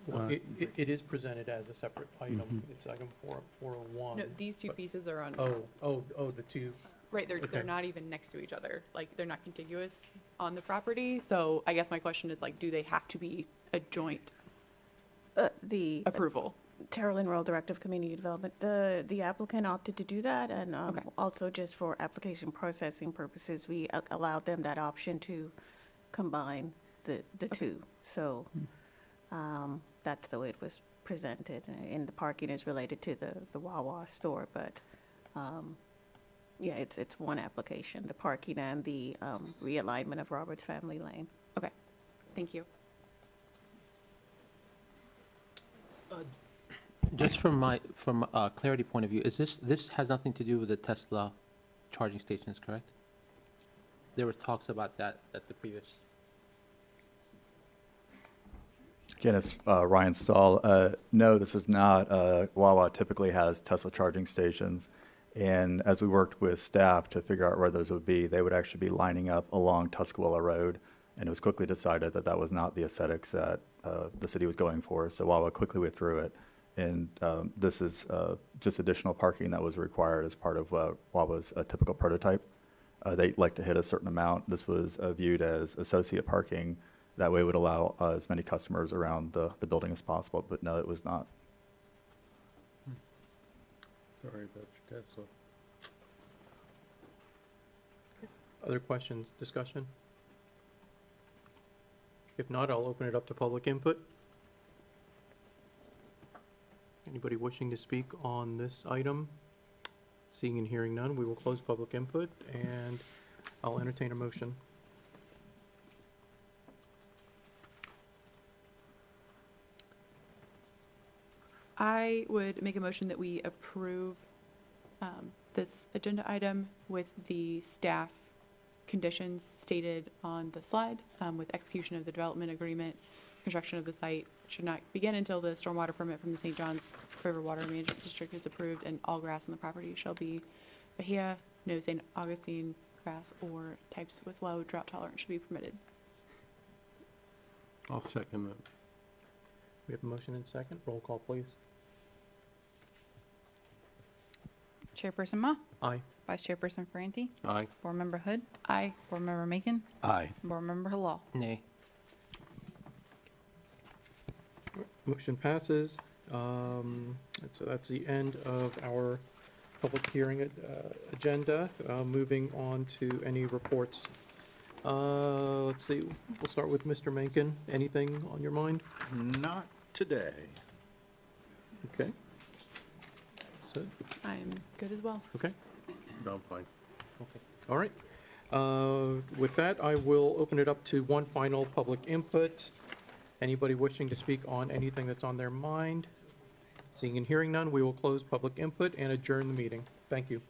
Well, it is presented as a separate item. It's item 401. No, these two pieces are on. Oh, the two. Right, they're Okay. not even next to each other. Like, they're not contiguous on the property. So I guess my question is, like, do they have to be a joint The approval? Terrell Royal Director of Community Development, the applicant opted to do that, and Okay. also just for application processing purposes, we allowed them that option to combine the two. So that's the way it was presented, and the parking is related to the Wawa store, but yeah, it's one application, the parking and the realignment of Roberts Family Lane. Okay, thank you. Just from a clarity point of view, is this has nothing to do with the Tesla charging stations, correct? There were talks about that at the previous. Again, it's Ryan Stahl. No, this is not. Wawa typically has Tesla charging stations. And as we worked with staff to figure out where those would be, they would actually be lining up along Tuscaloosa Road. And it was quickly decided that that was not the aesthetics that the city was going for. So Wawa quickly withdrew it. And this is just additional parking that was required as part of Wawa's typical prototype. They like to hit a certain amount. This was viewed as associate parking. That way it would allow as many customers around the building as possible, but no, it was not. Sorry about your Tesla. Other questions, discussion? If not, I'll open it up to public input. Anybody wishing to speak on this item? Seeing and hearing none, we will close public input, and I'll entertain a motion. I would make a motion that we approve this agenda item with the staff conditions stated on the slide, with execution of the development agreement. Construction of the site should not begin until the stormwater permit from the St. Johns River Water Management District is approved, and all grass on the property shall be bahia, no St. Augustine grass, or types with low drought tolerance should be permitted. I'll second that. We have a motion and second. Roll call, please. Chairperson Ma, Aye. Vice Chairperson Ferranti, Aye. Board Member Hood, Aye. Board Member Macon, Aye. Board Member Halal. Nay. Motion passes. And so that's the end of our public hearing agenda. Moving on to any reports. Let's see, we'll start with Mr. Mencken. Anything on your mind? Not today. Okay. So, I'm good as well. okay. No, I'm fine. Okay. All right. With that, I will open it up to one final public input. Anybody wishing to speak on anything that's on their mind? Seeing and hearing none, we will close public input and adjourn the meeting. Thank you.